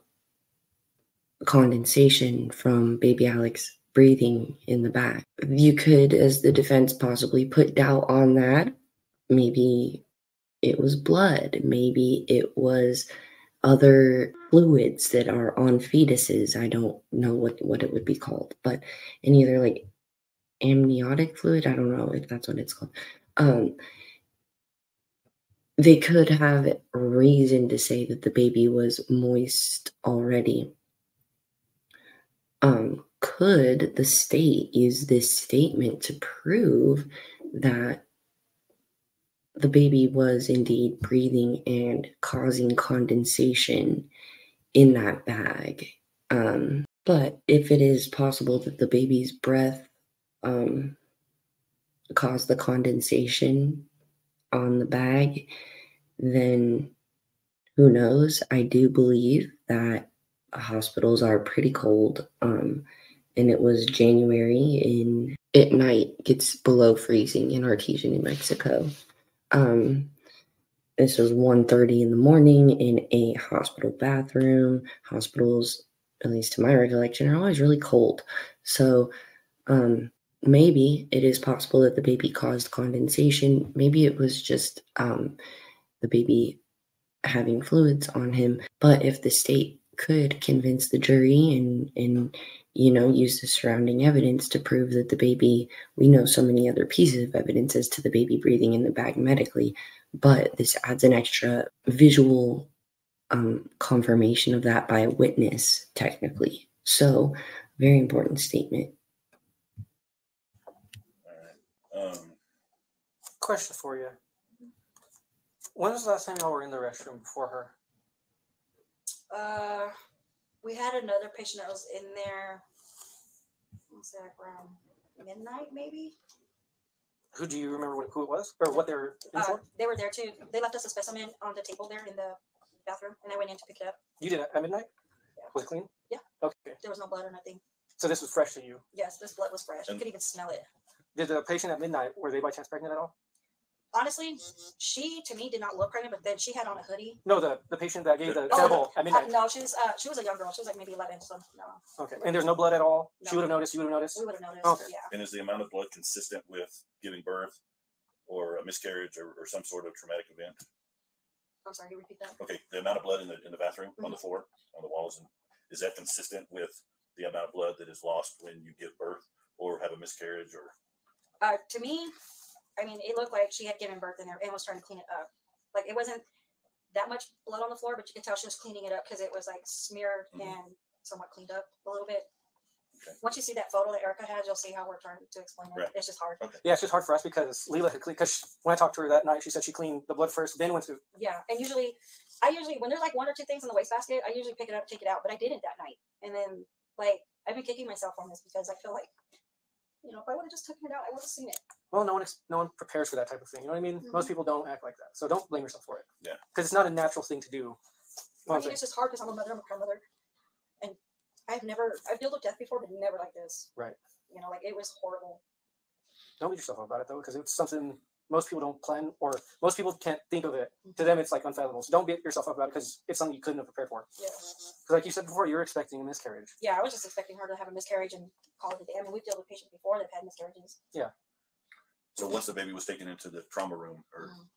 condensation from baby Alex breathing in the bag. You could, as the defense, possibly put doubt on that. Maybe it was blood. Maybe it was other fluids that are on fetuses. I don't know what it would be called, but any other like amniotic fluid. I don't know if that's what it's called. They could have reason to say that the baby was moist already. Could the state use this statement to prove that the baby was indeed breathing and causing condensation in that bag? But if it is possible that the baby's breath caused the condensation on the bag, then who knows? I do believe that hospitals are pretty cold. And it was January at night, gets below freezing in Artesia, New Mexico. This was 1:30 in the morning in a hospital bathroom. Hospitals, at least to my recollection, are always really cold. So maybe it is possible that the baby caused condensation. Maybe it was just the baby having fluids on him. But if the state could convince the jury and use the surrounding evidence to prove that the baby, we know so many other pieces of evidence as to the baby breathing in the bag medically, but this adds an extra visual confirmation of that by a witness, technically. So, very important statement. All right. Question for you. When was the last time y'all were in the restroom before her? We had another patient that was in there, let's say like around midnight, maybe. Who do you remember who it was or what they were in for? They were there too. They left us a specimen on the table there in the bathroom, and I went in to pick it up. You did it at midnight? Yeah. Was it clean? Yeah. Okay. There was no blood or nothing. So this was fresh to you? Yes, this blood was fresh. You could even smell it. Did the patient at midnight, were they by chance pregnant at all? Honestly, she to me did not look pregnant, but then she had on a hoodie. No, the patient that gave the sample at midnight. No, she was a young girl. She was like maybe 11. So no. Okay, and there's no blood at all. No. She would have noticed. You would have noticed. We would have noticed. Okay. Yeah. And is the amount of blood consistent with giving birth, or a miscarriage, or some sort of traumatic event? I'm sorry. Can you repeat that? Okay, the amount of blood in the bathroom, on the floor, on the walls, and is that consistent with the amount of blood that is lost when you give birth or have a miscarriage? Or to me, I mean, it looked like she had given birth in there and was trying to clean it up. Like it wasn't that much blood on the floor, but you could tell she was cleaning it up because it was like smeared and somewhat cleaned up a little bit. Okay. Once you see that photo that Erica has, you'll see how we're trying to explain it. Right. It's just hard. Okay. Yeah, it's just hard for us because Leela had cleaned, because when I talked to her that night, she said she cleaned the blood first, then went to. Yeah, and I usually, when there's like one or two things in the wastebasket, I usually pick it up, take it out, but I didn't that night. And then, like, I've been kicking myself on this because I feel like, if I would have just taken it out, I would have seen it. Well, no one prepares for that type of thing. You know what I mean? Most people don't act like that. So don't blame yourself for it. Yeah. Because it's not a natural thing to do. I mean, it's just hard because I'm a mother, I'm a grandmother. I've dealt with death before, but never like this. Right. You know, like it was horrible. Don't beat yourself up about it though, because it's something most people don't plan, or most people can't think of it. To them, it's like unfathomable. So don't beat yourself up about it, because it's something you couldn't have prepared for. Yeah. Because like you said before, you were expecting a miscarriage. Yeah, I was just expecting her to have a miscarriage and call it a day. I mean, we've dealt with patients before that had miscarriages. Yeah. So once the baby was taken into the trauma room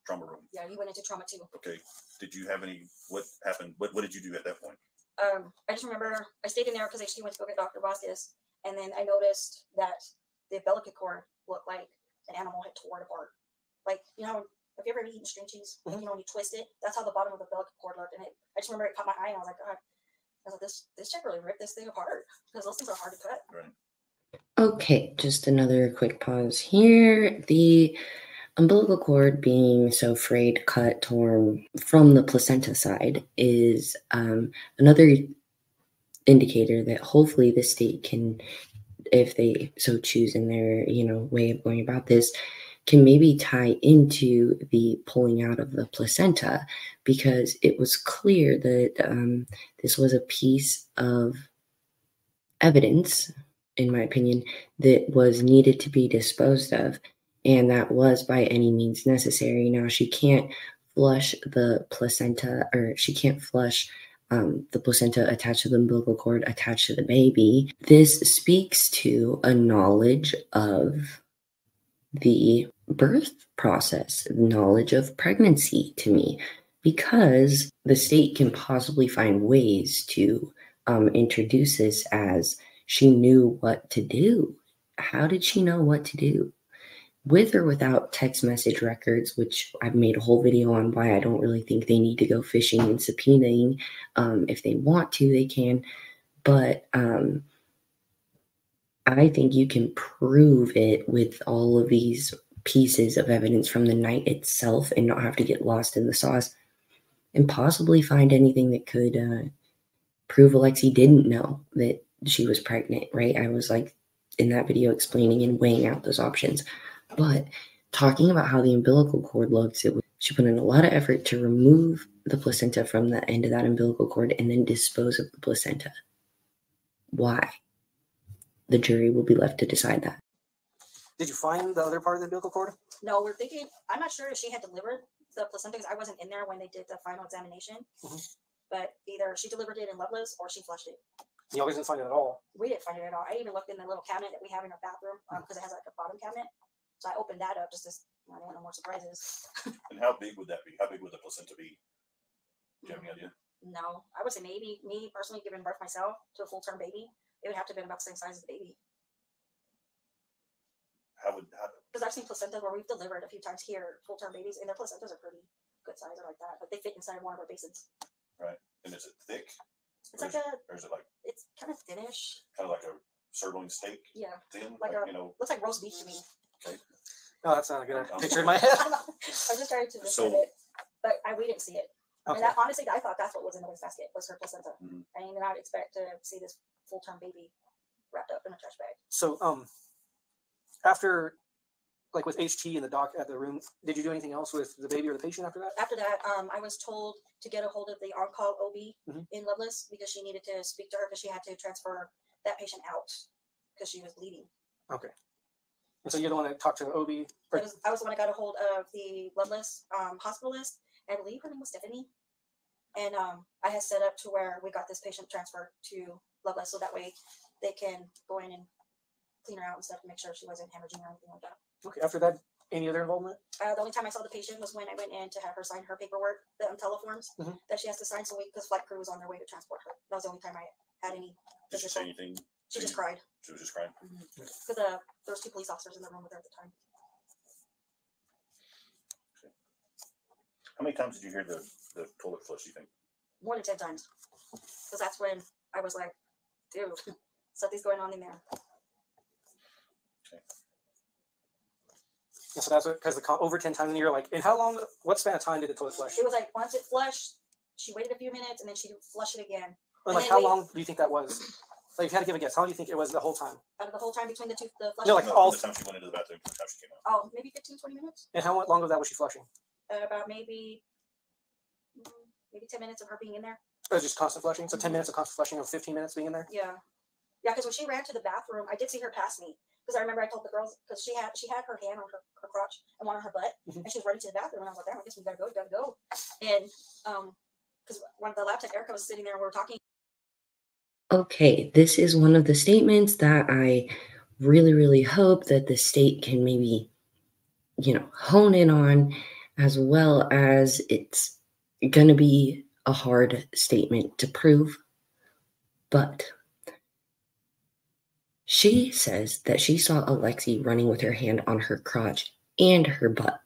trauma room. Yeah, he went into trauma too. Okay. Did you have what happened? What did you do at that point? I just remember I stayed in there because she went to go get Dr. Vasquez, and then I noticed that the umbilical cord looked like an animal had tore it apart. Like, you know, have you ever eaten string cheese? Like, you know, when you twist it, that's how the bottom of the umbilical cord looked. And I just remember it caught my eye, and I was like, God, I was like, this chick really ripped this thing apart, because those things are hard to cut. Right. Okay, just another quick pause here. The umbilical cord being so frayed, cut, torn from the placenta side is another indicator that hopefully the state can, if they so choose in their way of going about this, can maybe tie into the pulling out of the placenta, because it was clear that this was a piece of evidence, in my opinion, that was needed to be disposed of, and that was by any means necessary. Now, she can't flush the placenta, or she can't flush the placenta attached to the umbilical cord attached to the baby. This speaks to a knowledge of the birth process, knowledge of pregnancy to me, because the state can possibly find ways to introduce this as she knew what to do. How did she know what to do? With or without text message records, which I've made a whole video on why I don't really think they need to go fishing and subpoenaing. If they want to, they can. But I think you can prove it with all of these pieces of evidence from the night itself and not have to get lost in the sauce, and possibly find anything that could prove Alexee didn't know that she was pregnant, right? I was like in that video explaining and weighing out those options. But talking about how the umbilical cord looks, she put in a lot of effort to remove the placenta from the end of that umbilical cord and then dispose of the placenta. Why? The jury will be left to decide that. Did you find the other part of the umbilical cord? No, we're thinking, I'm not sure if she had delivered the placenta, because I wasn't in there when they did the final examination. But either she delivered it in Loveless or she flushed it. You always didn't find it at all. We didn't find it at all. I even looked in the little cabinet that we have in our bathroom, because it has like a bottom cabinet. So I opened that up just to, I don't want no more surprises. And how big would that be? How big would the placenta be? Do you have any idea? No, I would say maybe me personally giving birth myself to a full-term baby, it would have to have been about the same size as the baby. Because I've seen placentas where we've delivered a few times here, full-term babies, and their placentas are pretty good size, or like that. But they fit inside one of our basins. Right. And is it thick? It's like a. Or is it like? It's kind of thinnish. Kind of like a sirloin steak. Yeah. Thin, like a, looks like roast beef to me. Okay. No, that's not a good picture in my head. I'm just trying to describe it, but we didn't see it. Okay. And honestly, I thought that's what was in the wastebasket, was her placenta. Mm-hmm. I did not expect to see this full-term baby wrapped up in a trash bag. So, after, like with HT and the doc at the room, did you do anything else with the baby or the patient after that? After that, I was told to get a hold of the on-call OB in Loveless, because she needed to speak to her, because she had to transfer that patient out because she was bleeding. Okay. And so you don't want to talk to the OB? I was the one that got a hold of the Loveless hospitalist. I believe her name was Stephanie. And I had set up to where we got this patient transferred to Loveless, so that way they can go in and clean her out and stuff and make sure she wasn't hemorrhaging or anything like that. Okay. After that, any other involvement? The only time I saw the patient was when I went in to have her sign her paperwork, the teleforms that she has to sign, so because flight crew was on their way to transport her. That was the only time I had any. Did she say anything? She just cried. She was just crying? Because there was 2 police officers in the room with her at the time. Okay. How many times did you hear the toilet flush, you think? More than 10 times. Because that's when I was like, dude, something's going on in there. Okay. And so that's because over 10 times, and you're like, and how long, what span of time did the toilet flush? It was like, once it flushed, she waited a few minutes, and then she'd flush it again. And like, how long do you think that was? Like, if you had to give a guess, how long do you think it was the whole time? Out of the whole time between the flushing? No, like all the time she went into the bathroom, the time she came out. Oh, maybe 15, 20 minutes. And how long of that was she flushing? About maybe 10 minutes of her being in there. just constant flushing. So 10 minutes of constant flushing, or 15 minutes being in there. Yeah. Yeah, because when she ran to the bathroom, I did see her pass me. Because I remember I told the girls, because she had her hand on her crotch and one on her butt, and she was running to the bathroom, and I was like, damn, I guess we gotta go. And because one of the lab tech, Erica, was sitting there, and we were talking. Okay, this is one of the statements that I really, really hope that the state can maybe, hone in on, as well as it's going to be a hard statement to prove. But she says that she saw Alexee running with her hand on her crotch and her butt.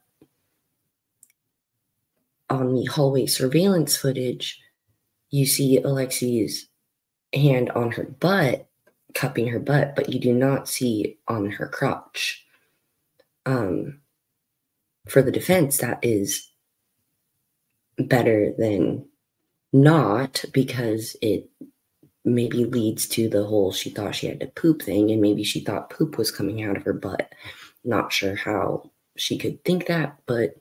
On the hallway surveillance footage, you see Alexee's hand on her butt, cupping her butt, but you do not see on her crotch. For the defense, that is better than not, because it maybe leads to the whole she thought she had to poop thing, and maybe she thought poop was coming out of her butt. Not sure how she could think that, but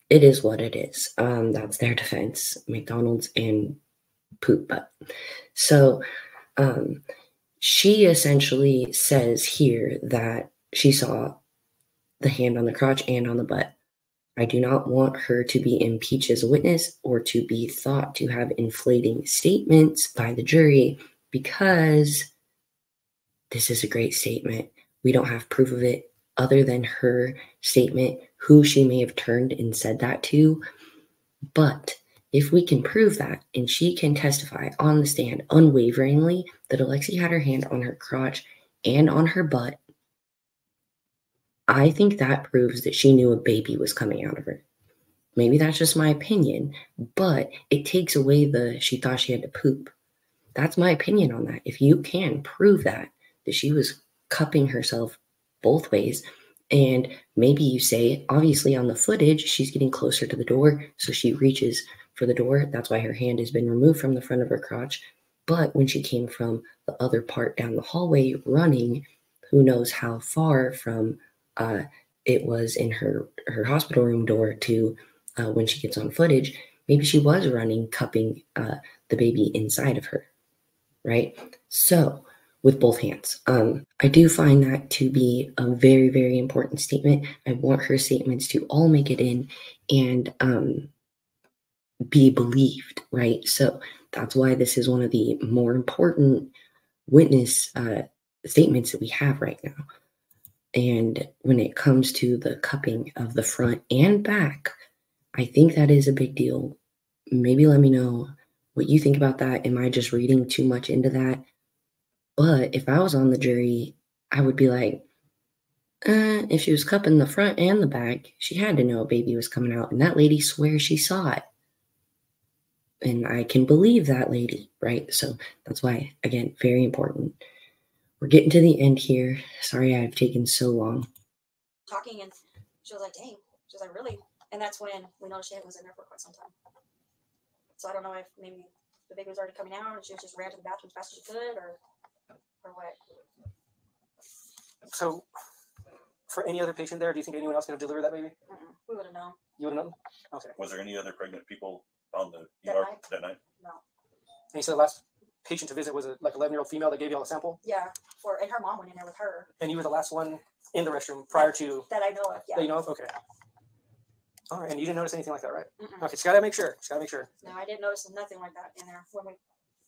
it is what it is. That's their defense, McDonald's and poop butt. So she essentially says here that she saw the hand on the crotch and on the butt. I do not want her to be impeached as a witness or to be thought to have inflating statements by the jury, because this is a great statement. We don't have proof of it other than her statement, who she may have turned and said that to. But if we can prove that, and she can testify on the stand unwaveringly that Alexee had her hand on her crotch and on her butt, I think that proves that she knew a baby was coming out of her. Maybe that's just my opinion, but it takes away she thought she had to poop. That's my opinion on that. If you can prove that she was cupping herself both ways, and maybe you say, obviously on the footage, she's getting closer to the door, so she reaches for the door. That's why her hand has been removed from the front of her crotch. But when she came from the other part down the hallway running, who knows how far from it was in her hospital room door to when she gets on footage, maybe she was running, cupping the baby inside of her, right? So with both hands, I do find that to be a very, very important statement. I want her statements to all make it in and be believed, right? So that's why this is one of the more important witness statements that we have right now. And when it comes to the cupping of the front and back, I think that is a big deal. Maybe let me know what you think about that. Am I just reading too much into that? But if I was on the jury, I would be like, if she was cupping the front and the back, she had to know a baby was coming out. And that lady swears she saw it. And I can believe that lady, right? So that's why, again, very important. We're getting to the end here. Sorry I've taken so long. Talking, and she was like, dang. She was like, really? And that's when we noticed she was in there for quite some time. So I don't know if maybe the baby was already coming out and she just ran to the bathroom as fast as she could, or what. So for any other patient there, do you think anyone else could have delivered that baby? We would have known. You would have known? Okay. Was there any other pregnant people on the that ER night? that night? No. And you said the last patient to visit was a 11-year-old female that gave you all a sample? Yeah. And her mom went in there with her. And you were the last one in the restroom prior to... That I know of, yeah. That you know of? Okay. All right. And you didn't notice anything like that, right? Okay. Just got to make sure. No, I didn't notice nothing like that in there when we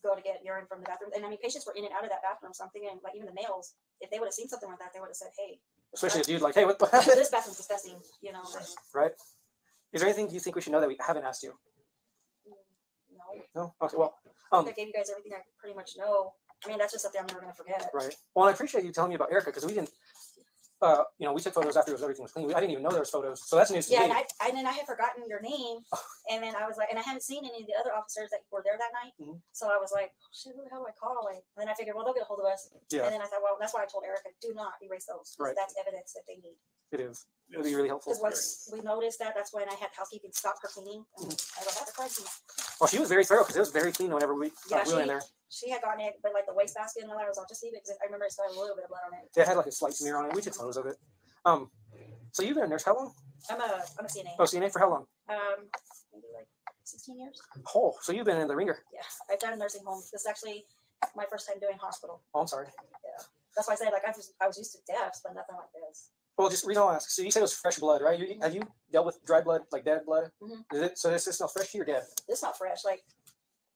go to get urine from the bathroom. And I mean, patients were in and out of that bathroom. So I'm thinking, like, even the males, if they would have seen something like that, they would have sauld said, hey. Especially a dude like, hey, what happened? This bathroom's disgusting, you know. Right. Is there anything you think we should know that we haven't asked you? No. No? Okay, well. I gave you guys everything I pretty much know. I mean, that's just something I'm never going to forget. Right. Well, I appreciate you telling me about Erica, because we didn't, we took photos after everything was clean. I didn't even know there was photos. So that's news to me. Yeah, and then I had forgotten your name. And then I was like, and I hadn't seen any of the other officers that were there that night. So I was like, oh, shit, who the hell do I call? And then I figured, well, they'll get a hold of us. Yeah. And then I thought, well, that's why I told Erica, do not erase those. Right. That's evidence that they need. It is. It would be really helpful. Because once we noticed that's when I had housekeeping stop her cleaning. And I go, that's crazy. Well, she was very thorough, because it was very clean whenever we went in there. She had gotten it, but like the wastebasket and all that, I was like, just leave it, because I remember it still had a little bit of blood on it. Yeah, it had like a slight smear on it. We took photos of it. So you've been a nurse how long? I'm a CNA. Oh, CNA for how long? Maybe like 16 years. Oh, so you've been in the ringer. Yeah, I've done a nursing home. This is actually my first time doing hospital. Oh, I'm sorry. Yeah, that's why I said like I was used to deaths, but nothing like this. Well, just reason I'll ask. So you said it was fresh blood, right? Have you dealt with dry blood, like dead blood? So this is not fresh to you or dead? It's not fresh. Like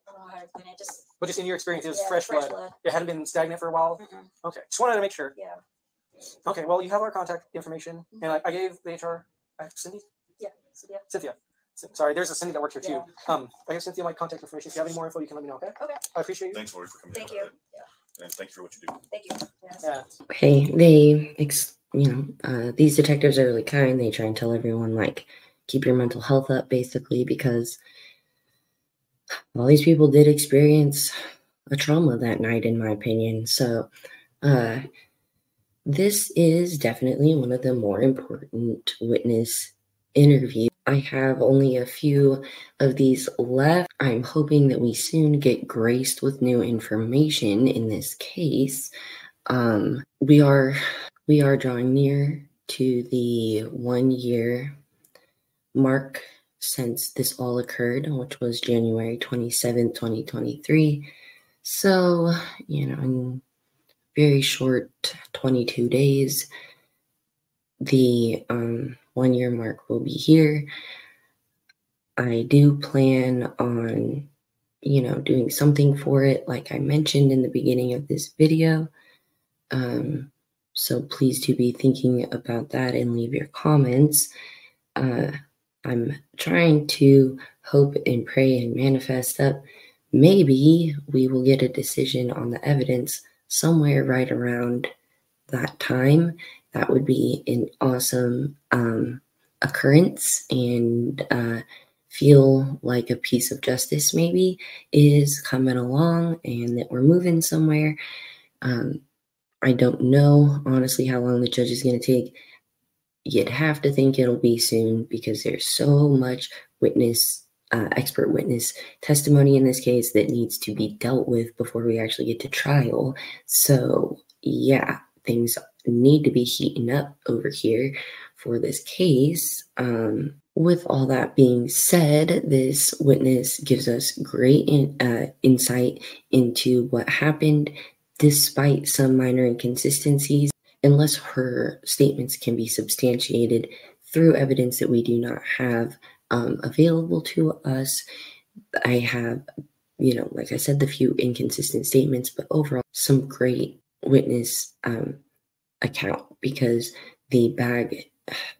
I don't know how to explain it. Just but just in your experience, it was yeah, fresh blood. It hadn't been stagnant for a while. Okay, just wanted to make sure. Yeah. Okay, well, you have our contact information, and I gave the HR Cindy. Yeah, Cynthia. Sorry, there's a Cindy that works here too. Yeah. I have Cynthia my contact information. If you have any more info, you can let me know. Okay. Okay. I appreciate you. Thanks, Lori, for coming. Thank in you. about that. And thank you for what you do. Thank you. Yes. Yeah. Okay, they, these detectives are really kind. They try and tell everyone, like, keep your mental health up, basically, because all these people did experience a trauma that night, in my opinion. So, this is definitely one of the more important witness interviews. I have only a few of these left. I'm hoping that we soon get graced with new information in this case. We are drawing near to the 1 year mark since this all occurred, which was January 27th, 2023. So, in very short 22 days, the 1 year mark will be here. I do plan on, doing something for it, like I mentioned in the beginning of this video. So please do be thinking about that and leave your comments. I'm trying to hope and pray and manifest that maybe we will get a decision on the evidence somewhere right around that time. That would be an awesome occurrence, and feel like a piece of justice maybe is coming along and that we're moving somewhere. I don't know, honestly, how long the judge is going to take. You'd have to think it'll be soon because there's so much expert witness testimony in this case that needs to be dealt with before we actually get to trial. So, yeah, things need to be heating up over here for this case. With all that being said, this witness gives us great insight into what happened, despite some minor inconsistencies. Unless her statements can be substantiated through evidence that we do not have available to us. I have, like I said, the few inconsistent statements, but overall some great witness account, because the bag,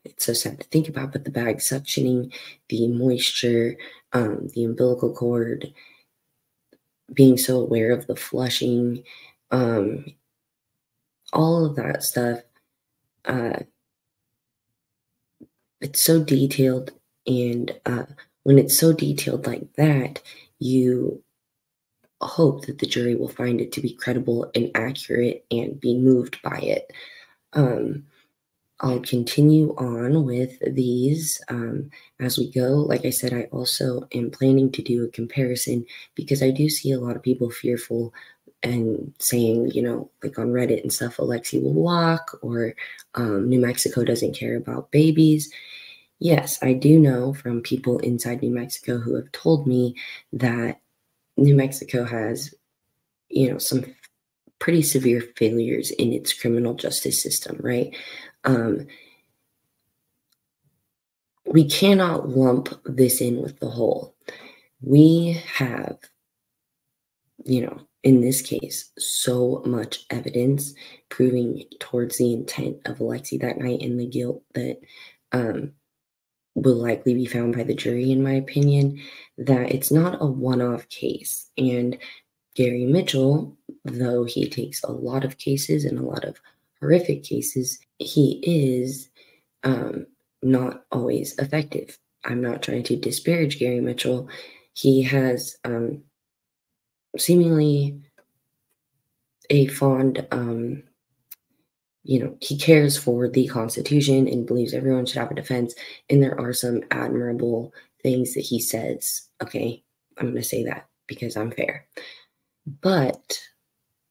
it's so sad to think about, but the bag suctioning, the moisture, the umbilical cord, being so aware of the flushing, all of that stuff, it's so detailed, and when it's so detailed like that, you hope that the jury will find it to be credible and accurate and be moved by it. I'll continue on with these as we go. Like I said, I also am planning to do a comparison because I do see a lot of people fearful and saying, like on Reddit and stuff, Alexee will walk, or New Mexico doesn't care about babies. Yes, I do know from people inside New Mexico who have told me that New Mexico has, some pretty severe failures in its criminal justice system, right? We cannot lump this in with the whole. We have, in this case, so much evidence proving towards the intent of Alexee that night and the guilt that will likely be found by the jury, in my opinion, that it's not a one-off case. And Gary Mitchell, though he takes a lot of cases and a lot of horrific cases, he is not always effective. I'm not trying to disparage Gary Mitchell. He has seemingly a fond, he cares for the Constitution and believes everyone should have a defense. And there are some admirable things that he says. Okay, I'm going to say that because I'm fair. But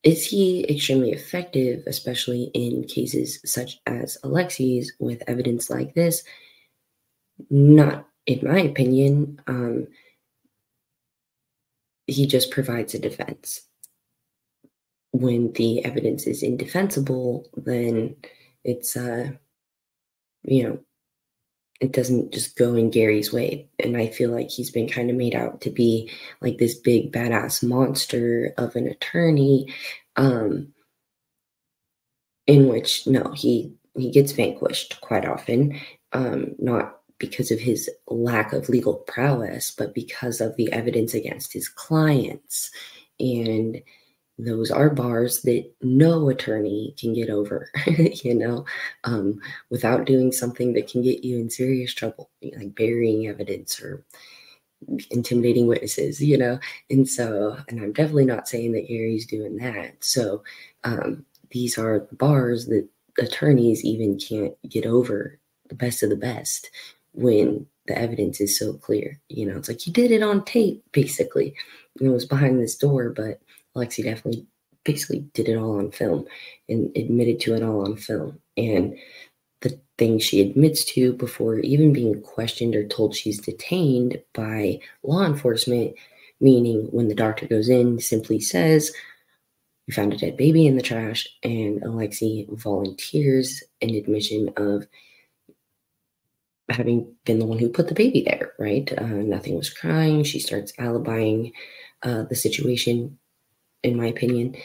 is he extremely effective, especially in cases such as Alexee's with evidence like this? Not in my opinion. he just provides a defense. When the evidence is indefensible, then it's, you know, it doesn't just go in Gary's way. And I feel like he's been kind of made out to be like this big badass monster of an attorney, in which, no, he gets vanquished quite often, not because of his lack of legal prowess, but because of the evidence against his clients. And those are bars that no attorney can get over, without doing something that can get you in serious trouble, like burying evidence or intimidating witnesses, And so, and I'm definitely not saying that Gary's doing that. So these are the bars that attorneys even can't get over, the best of the best, when the evidence is so clear. It's like you did it on tape, basically. It was behind this door, but Alexee definitely basically did it all on film and admitted to it all on film. And the thing she admits to before even being questioned or told she's detained by law enforcement, meaning when the doctor goes in, simply says, "We found a dead baby in the trash," and Alexee volunteers an admission of having been the one who put the baby there, right? Nothing was crying. She starts alibying the situation, in my opinion.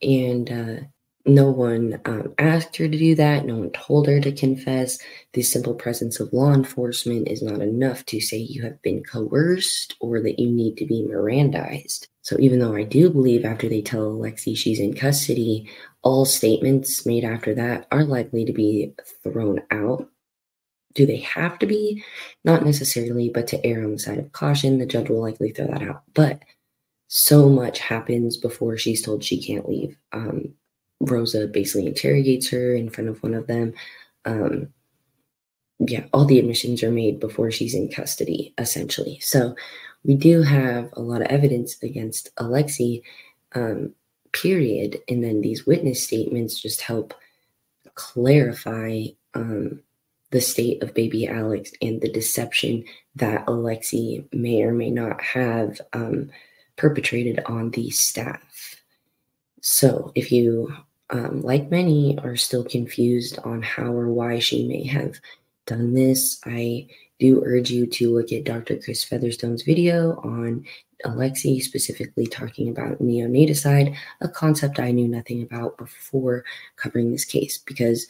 And no one asked her to do that. No one told her to confess. The simple presence of law enforcement is not enough to say you have been coerced or that you need to be Mirandized. So even though I do believe after they tell Alexee she's in custody, all statements made after that are likely to be thrown out. Do they have to be? Not necessarily, but to err on the side of caution, the judge will likely throw that out. But so much happens before she's told she can't leave. Rosa basically interrogates her in front of one of them. All the admissions are made before she's in custody, essentially. So we do have a lot of evidence against Alexee, period. And then these witness statements just help clarify the state of baby Alex and the deception that Alexee may or may not have perpetrated on the staff. So if you, like many, are still confused on how or why she may have done this, I do urge you to look at Dr. Chris Featherstone's video on Alexee, specifically talking about neonaticide, a concept I knew nothing about before covering this case, because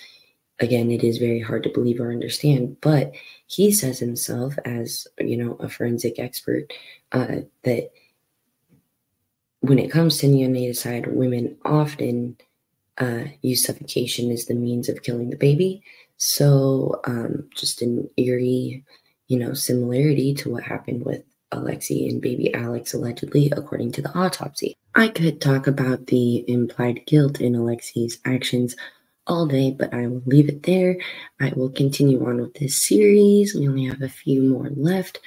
again, it is very hard to believe or understand, but he says himself as, a forensic expert, that when it comes to neonaticide, women often use suffocation as the means of killing the baby. So just an eerie, similarity to what happened with Alexee and baby Alex, allegedly, according to the autopsy. I could talk about the implied guilt in Alexee's actions all day, but I will leave it there. I will continue on with this series. We only have a few more left,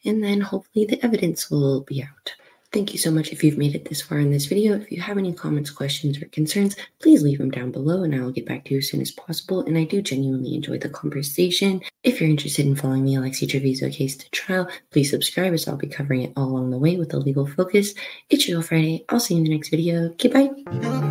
and then hopefully the evidence will be out. Thank you so much if you've made it this far in this video. If you have any comments, questions, or concerns, please leave them down below and I will get back to you as soon as possible. And I do genuinely enjoy the conversation. If you're interested in following the Alexee Trevizo case to trial, please subscribe as I'll be covering it all along the way with a legal focus. It's your Friday. I'll see you in the next video. Okay, bye.